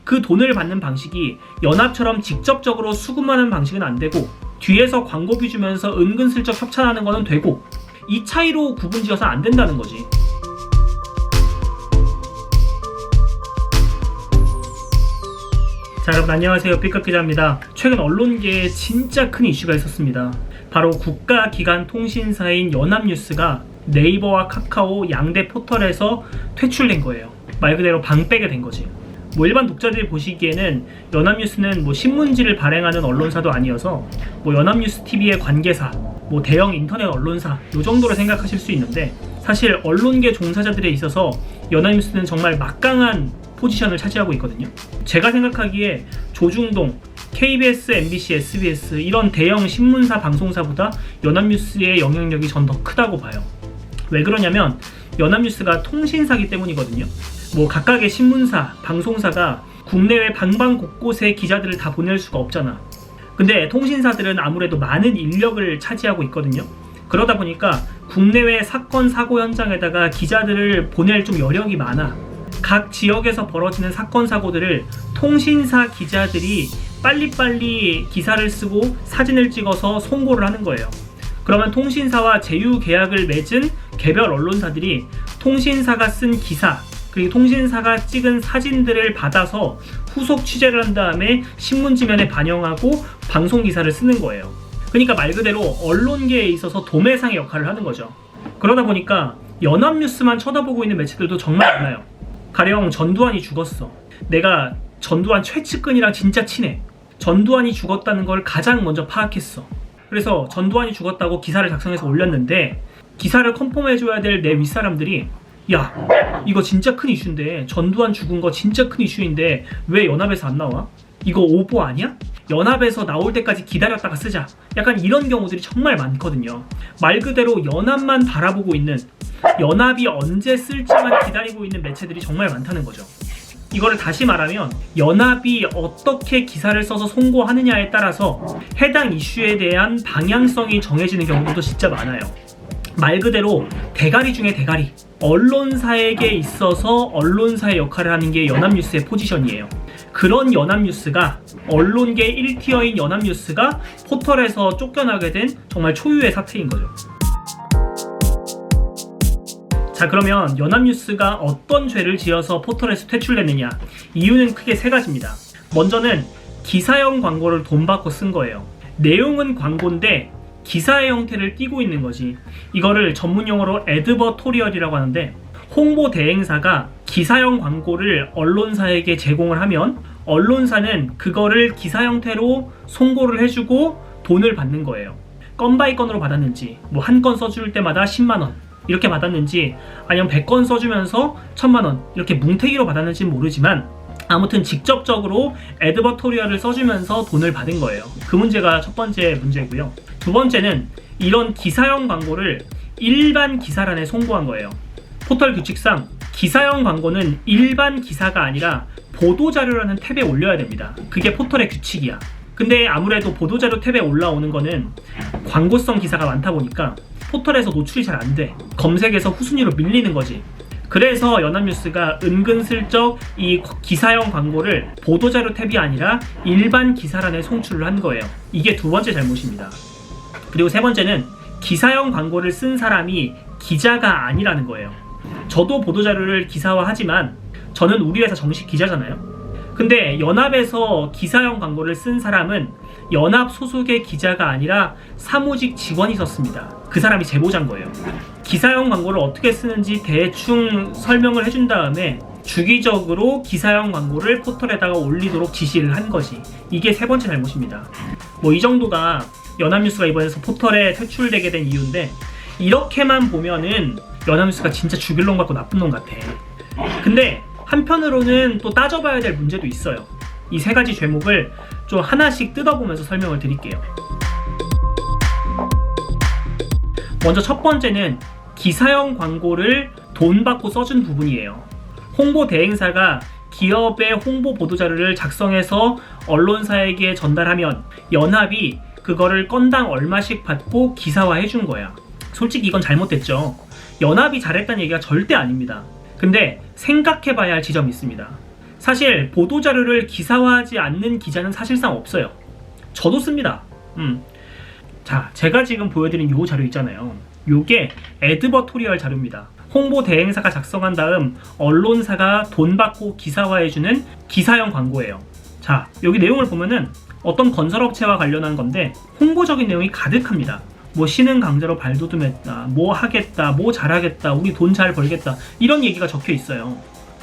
그 돈을 받는 방식이 연합처럼 직접적으로 수금하는 방식은 안 되고 뒤에서 광고비 주면서 은근슬쩍 협찬하는 거는 되고, 이 차이로 구분지어서 안 된다는 거지. 자, 여러분 안녕하세요. B급 기자입니다. 최근 언론계에 진짜 큰 이슈가 있었습니다. 바로 국가기관 통신사인 연합뉴스가 네이버와 카카오 양대 포털에서 퇴출된 거예요. 말 그대로 방빼게 된 거지. 일반 독자들이 보시기에는 연합뉴스는 신문지를 발행하는 언론사도 아니어서 연합뉴스 TV의 관계사, 대형 인터넷 언론사 요 정도로 생각하실 수 있는데, 사실 언론계 종사자들에 있어서 연합뉴스는 정말 막강한 포지션을 차지하고 있거든요. 제가 생각하기에 조중동, KBS, MBC, SBS 이런 대형 신문사, 방송사보다 연합뉴스의 영향력이 전 더 크다고 봐요. 왜 그러냐면 연합뉴스가 통신사기 때문이거든요. 각각의 신문사, 방송사가 국내외 방방곳곳에 기자들을 다 보낼 수가 없잖아. 근데 통신사들은 아무래도 많은 인력을 차지하고 있거든요. 그러다 보니까 국내외 사건, 사고 현장에다가 기자들을 보낼 좀 여력이 많아. 각 지역에서 벌어지는 사건, 사고들을 통신사 기자들이 빨리빨리 기사를 쓰고 사진을 찍어서 송고를 하는 거예요. 그러면 통신사와 제휴 계약을 맺은 개별 언론사들이 통신사가 쓴 기사, 그리고 통신사가 찍은 사진들을 받아서 후속 취재를 한 다음에 신문지면에 반영하고 방송 기사를 쓰는 거예요. 그러니까 말 그대로 언론계에 있어서 도매상의 역할을 하는 거죠. 그러다 보니까 연합뉴스만 쳐다보고 있는 매체들도 정말 많아요. 가령 전두환이 죽었어. 내가 전두환 최측근이랑 진짜 친해. 전두환이 죽었다는 걸 가장 먼저 파악했어. 그래서 전두환이 죽었다고 기사를 작성해서 올렸는데, 기사를 컨펌해줘야 될 내 윗사람들이 야, 이거 진짜 큰 이슈인데, 전두환 죽은 거 진짜 큰 이슈인데 왜 연합에서 안 나와? 이거 오보 아니야? 연합에서 나올 때까지 기다렸다가 쓰자. 약간 이런 경우들이 정말 많거든요. 말 그대로 연합만 바라보고 있는, 연합이 언제 쓸지만 기다리고 있는 매체들이 정말 많다는 거죠. 이거를 다시 말하면 연합이 어떻게 기사를 써서 송고하느냐에 따라서 해당 이슈에 대한 방향성이 정해지는 경우도 진짜 많아요. 말 그대로 대가리 중에 대가리, 언론사에게 있어서 언론사의 역할을 하는 게 연합뉴스의 포지션이에요. 그런 연합뉴스가, 언론계 1티어인 연합뉴스가 포털에서 쫓겨나게 된 정말 초유의 사태인 거죠. 자, 그러면 연합뉴스가 어떤 죄를 지어서 포털에서 퇴출됐느냐? 이유는 크게 세 가지입니다. 먼저는 기사형 광고를 돈 받고 쓴 거예요. 내용은 광고인데 기사의 형태를 띠고 있는 거지. 이거를 전문용어로 애드버토리얼이라고 하는데, 홍보 대행사가 기사형 광고를 언론사에게 제공을 하면 언론사는 그거를 기사 형태로 송고를 해주고 돈을 받는 거예요. 건 바이 건으로 받았는지, 한 건 써줄 때마다 10만원 이렇게 받았는지, 아니면 100건 써주면서 1000만원 이렇게 뭉태기로 받았는지는 모르지만 아무튼 직접적으로 애드버토리얼을 써주면서 돈을 받은 거예요. 그 문제가 첫 번째 문제고요. 두 번째는 이런 기사형 광고를 일반 기사란에 송고한 거예요. 포털 규칙상 기사형 광고는 일반 기사가 아니라 보도자료라는 탭에 올려야 됩니다. 그게 포털의 규칙이야. 근데 아무래도 보도자료 탭에 올라오는 거는 광고성 기사가 많다 보니까 포털에서 노출이 잘 안 돼. 검색에서 후순위로 밀리는 거지. 그래서 연합뉴스가 은근슬쩍 이 기사형 광고를 보도자료 탭이 아니라 일반 기사란에 송출을 한 거예요. 이게 두 번째 잘못입니다. 그리고 세 번째는 기사형 광고를 쓴 사람이 기자가 아니라는 거예요. 저도 보도자료를 기사화하지만 저는 우리 회사 정식 기자잖아요. 근데 연합에서 기사형 광고를 쓴 사람은 연합 소속의 기자가 아니라 사무직 직원이 썼습니다. 그 사람이 제보자인 거예요. 기사형 광고를 어떻게 쓰는지 대충 설명을 해준 다음에 주기적으로 기사형 광고를 포털에다가 올리도록 지시를 한 거지. 이게 세 번째 잘못입니다. 이 정도가 연합뉴스가 이번에서 포털에 퇴출되게 된 이유인데, 이렇게만 보면은 연합뉴스가 진짜 죽일 놈 같고 나쁜 놈 같아. 근데 한편으로는 또 따져봐야 될 문제도 있어요. 이 세 가지 죄목을 좀 하나씩 뜯어보면서 설명을 드릴게요. 먼저 첫 번째는 기사형 광고를 돈 받고 써준 부분이에요. 홍보 대행사가 기업의 홍보 보도자료를 작성해서 언론사에게 전달하면 연합이 그거를 건당 얼마씩 받고 기사화해 준 거야. 솔직히 이건 잘못됐죠. 연합이 잘했다는 얘기가 절대 아닙니다. 근데 생각해봐야 할 지점이 있습니다. 사실 보도자료를 기사화하지 않는 기자는 사실상 없어요. 저도 씁니다. 자, 제가 지금 보여드린 요 자료 있잖아요. 요게 에드버토리얼 자료입니다. 홍보 대행사가 작성한 다음 언론사가 돈 받고 기사화해주는 기사형 광고예요. 자, 여기 내용을 보면은 어떤 건설업체와 관련한 건데 홍보적인 내용이 가득합니다. 뭐 신흥 강자로 발돋움했다, 뭐 하겠다, 뭐 잘하겠다, 우리 돈 잘 벌겠다, 이런 얘기가 적혀 있어요.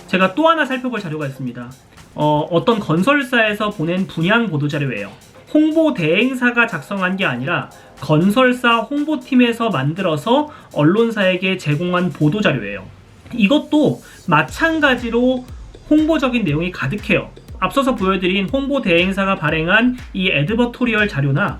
제가 또 하나 살펴볼 자료가 있습니다. 어떤 건설사에서 보낸 분양 보도자료예요. 홍보 대행사가 작성한 게 아니라 건설사 홍보팀에서 만들어서 언론사에게 제공한 보도자료예요. 이것도 마찬가지로 홍보적인 내용이 가득해요. 앞서서 보여드린 홍보 대행사가 발행한 이 에드버토리얼 자료나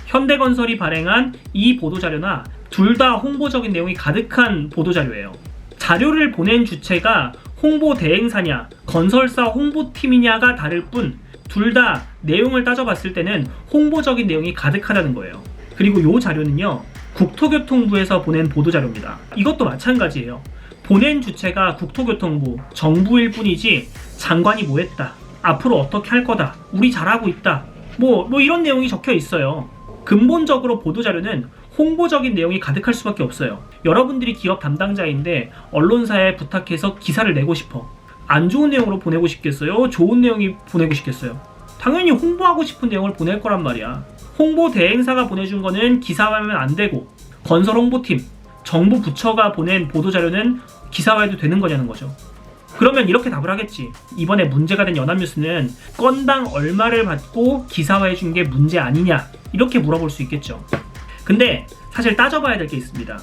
현대건설이 발행한 이 보도자료나 둘 다 홍보적인 내용이 가득한 보도자료예요. 자료를 보낸 주체가 홍보 대행사냐 건설사 홍보팀이냐가 다를 뿐 둘 다 내용을 따져봤을 때는 홍보적인 내용이 가득하다는 거예요. 그리고 이 자료는요, 국토교통부에서 보낸 보도자료입니다. 이것도 마찬가지예요. 보낸 주체가 국토교통부, 정부일 뿐이지 장관이 뭐 했다, 앞으로 어떻게 할 거다, 우리 잘하고 있다, 뭐 이런 내용이 적혀 있어요. 근본적으로 보도자료는 홍보적인 내용이 가득할 수밖에 없어요. 여러분들이 기업 담당자인데 언론사에 부탁해서 기사를 내고 싶어. 안 좋은 내용으로 보내고 싶겠어요? 좋은 내용이 보내고 싶겠어요? 당연히 홍보하고 싶은 내용을 보낼 거란 말이야. 홍보 대행사가 보내준 거는 기사화하면 안 되고 건설 홍보팀, 정부 부처가 보낸 보도자료는 기사화해도 되는 거냐는 거죠. 그러면 이렇게 답을 하겠지. 이번에 문제가 된 연합뉴스는 건당 얼마를 받고 기사화해준 게 문제 아니냐, 이렇게 물어볼 수 있겠죠. 근데 사실 따져봐야 될 게 있습니다.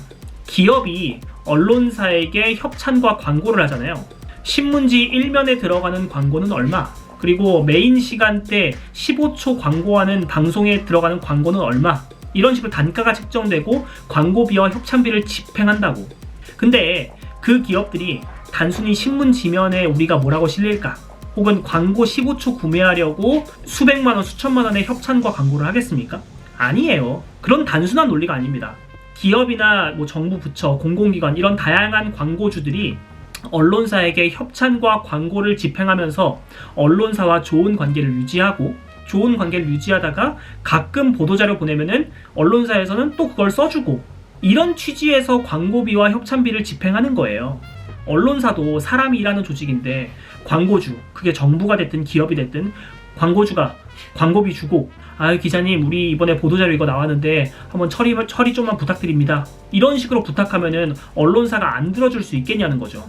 기업이 언론사에게 협찬과 광고를 하잖아요. 신문지 1면에 들어가는 광고는 얼마, 그리고 메인 시간대 15초 광고하는 방송에 들어가는 광고는 얼마, 이런 식으로 단가가 책정되고 광고비와 협찬비를 집행한다고. 근데 그 기업들이 단순히 신문 지면에 우리가 뭐라고 실릴까, 혹은 광고 15초 구매하려고 수백만원, 수천만원의 협찬과 광고를 하겠습니까? 아니에요. 그런 단순한 논리가 아닙니다. 기업이나 뭐 정부 부처, 공공기관, 이런 다양한 광고주들이 언론사에게 협찬과 광고를 집행하면서 언론사와 좋은 관계를 유지하고, 좋은 관계를 유지하다가 가끔 보도자료 보내면은 언론사에서는 또 그걸 써주고, 이런 취지에서 광고비와 협찬비를 집행하는 거예요. 언론사도 사람이 일하는 조직인데 광고주, 그게 정부가 됐든 기업이 됐든 광고주가 광고비 주고, 기자님 우리 이번에 보도자료 이거 나왔는데 한번 처리 좀만 부탁드립니다, 이런 식으로 부탁하면은 언론사가 안 들어줄 수 있겠냐는 거죠.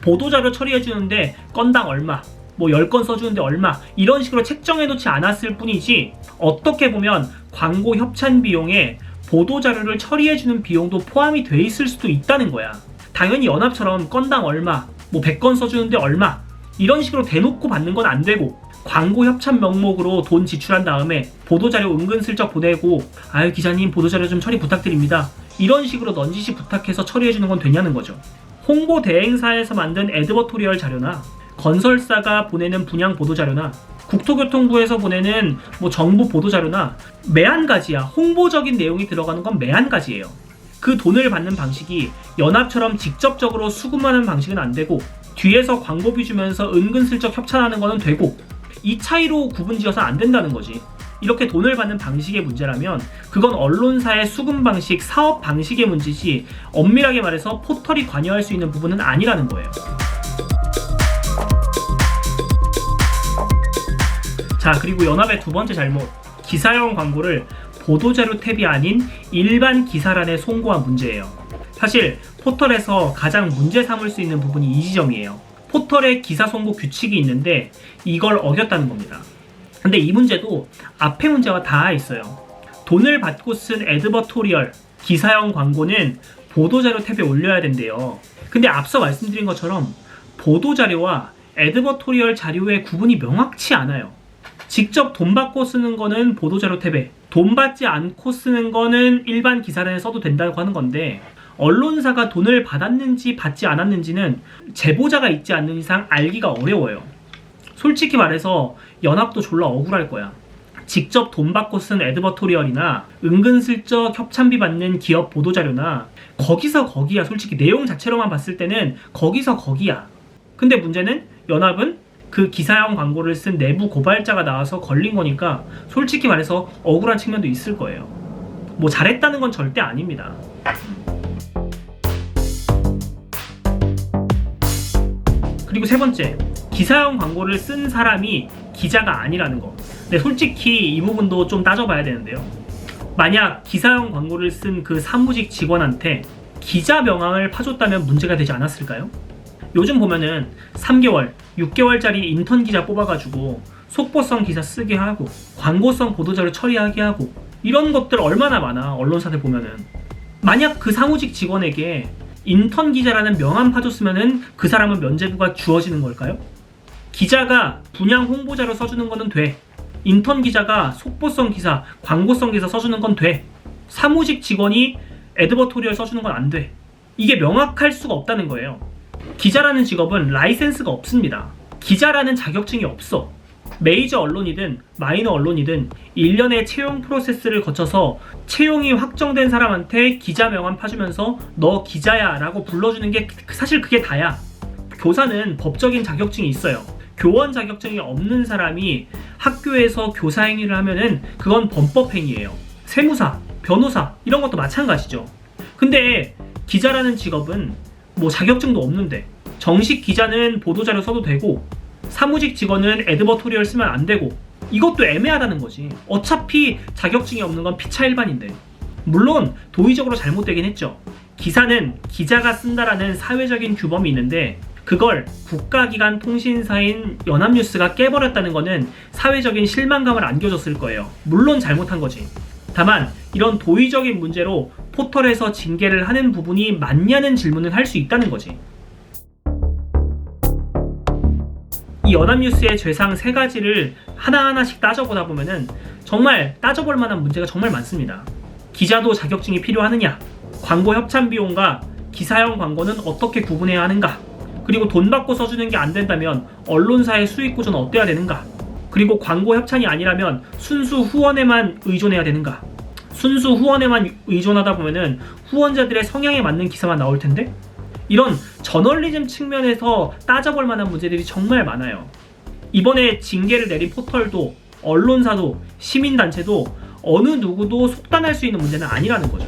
보도자료 처리해주는데 건당 얼마, 뭐 10건 써주는데 얼마, 이런 식으로 책정해놓지 않았을 뿐이지 어떻게 보면 광고 협찬 비용에 보도자료를 처리해주는 비용도 포함이 돼 있을 수도 있다는 거야. 당연히 연합처럼 건당 얼마, 뭐 100건 써주는데 얼마, 이런 식으로 대놓고 받는 건 안 되고, 광고 협찬 명목으로 돈 지출한 다음에 보도자료 은근슬쩍 보내고 기자님 보도자료 좀 처리 부탁드립니다, 이런 식으로 넌지시 부탁해서 처리해주는 건 되냐는 거죠. 홍보 대행사에서 만든 에드버토리얼 자료나 건설사가 보내는 분양 보도자료나 국토교통부에서 보내는 뭐 정부 보도자료나 매한가지야. 홍보적인 내용이 들어가는 건 매한가지예요. 그 돈을 받는 방식이 연합처럼 직접적으로 수금하는 방식은 안 되고, 뒤에서 광고비 주면서 은근슬쩍 협찬하는 거는 되고, 이 차이로 구분지어서 안 된다는 거지. 이렇게 돈을 받는 방식의 문제라면 그건 언론사의 수금 방식, 사업 방식의 문제지 엄밀하게 말해서 포털이 관여할 수 있는 부분은 아니라는 거예요. 자, 그리고 연합의 두 번째 잘못, 기사형 광고를 보도자료 탭이 아닌 일반 기사란에 송고한 문제예요. 사실 포털에서 가장 문제 삼을 수 있는 부분이 이 지점이에요. 포털에 기사 송고 규칙이 있는데 이걸 어겼다는 겁니다. 근데 이 문제도 앞에 문제와 다 있어요. 돈을 받고 쓴 에드버토리얼, 기사형 광고는 보도자료 탭에 올려야 된대요. 근데 앞서 말씀드린 것처럼 보도자료와 에드버토리얼 자료의 구분이 명확치 않아요. 직접 돈 받고 쓰는 거는 보도자료 탭에, 돈 받지 않고 쓰는 거는 일반 기사란에 써도 된다고 하는 건데, 언론사가 돈을 받았는지 받지 않았는지는 제보자가 있지 않는 이상 알기가 어려워요. 솔직히 말해서 연합도 졸라 억울할 거야. 직접 돈 받고 쓴 에드버토리얼이나 은근슬쩍 협찬비 받는 기업 보도자료나 거기서 거기야. 솔직히 내용 자체로만 봤을 때는 거기서 거기야. 근데 문제는 연합은 그 기사형 광고를 쓴 내부 고발자가 나와서 걸린 거니까 솔직히 말해서 억울한 측면도 있을 거예요. 뭐 잘했다는 건 절대 아닙니다. 그리고 세 번째, 기사형 광고를 쓴 사람이 기자가 아니라는 거. 근데 솔직히 이 부분도 좀 따져봐야 되는데요. 만약 기사형 광고를 쓴 그 사무직 직원한테 기자 명함을 파줬다면 문제가 되지 않았을까요? 요즘 보면은 3개월, 6개월짜리 인턴 기자 뽑아가지고 속보성 기사 쓰게 하고 광고성 보도자료 처리하게 하고 이런 것들 얼마나 많아, 언론사들 보면은. 만약 그 사무직 직원에게 인턴 기자라는 명함 파줬으면은 그 사람은 면죄부가 주어지는 걸까요? 기자가 분양 홍보자료 써주는 거는 돼. 인턴 기자가 속보성 기사, 광고성 기사 써주는 건 돼. 사무직 직원이 에드버토리얼 써주는 건 안 돼. 이게 명확할 수가 없다는 거예요. 기자라는 직업은 라이센스가 없습니다. 기자라는 자격증이 없어. 메이저 언론이든 마이너 언론이든 1년의 채용 프로세스를 거쳐서 채용이 확정된 사람한테 기자 명함 파주면서 너 기자야 라고 불러주는 게 사실 그게 다야. 교사는 법적인 자격증이 있어요. 교원 자격증이 없는 사람이 학교에서 교사 행위를 하면은 그건 범법 행위예요. 세무사, 변호사 이런 것도 마찬가지죠. 근데 기자라는 직업은 뭐 자격증도 없는데 정식 기자는 보도자료 써도 되고 사무직 직원은 에드버토리얼 쓰면 안 되고 이것도 애매하다는 거지. 어차피 자격증이 없는 건 피차 일반인데. 물론 도의적으로 잘못되긴 했죠. 기사는 기자가 쓴다라는 사회적인 규범이 있는데 그걸 국가기관 통신사인 연합뉴스가 깨버렸다는 거는 사회적인 실망감을 안겨줬을 거예요. 물론 잘못한 거지. 다만 이런 도의적인 문제로 포털에서 징계를 하는 부분이 맞냐는 질문을 할 수 있다는 거지. 이 연합뉴스의 죄상 3가지를 하나하나씩 따져보다 보면은 정말 따져볼 만한 문제가 정말 많습니다. 기자도 자격증이 필요하느냐? 광고 협찬 비용과 기사형 광고는 어떻게 구분해야 하는가? 그리고 돈 받고 써주는 게 안 된다면 언론사의 수익 구조는 어때야 되는가? 그리고 광고 협찬이 아니라면 순수 후원에만 의존해야 되는가? 순수 후원에만 의존하다 보면은 후원자들의 성향에 맞는 기사만 나올 텐데? 이런 저널리즘 측면에서 따져볼 만한 문제들이 정말 많아요. 이번에 징계를 내린 포털도 언론사도 시민단체도 어느 누구도 속단할 수 있는 문제는 아니라는 거죠.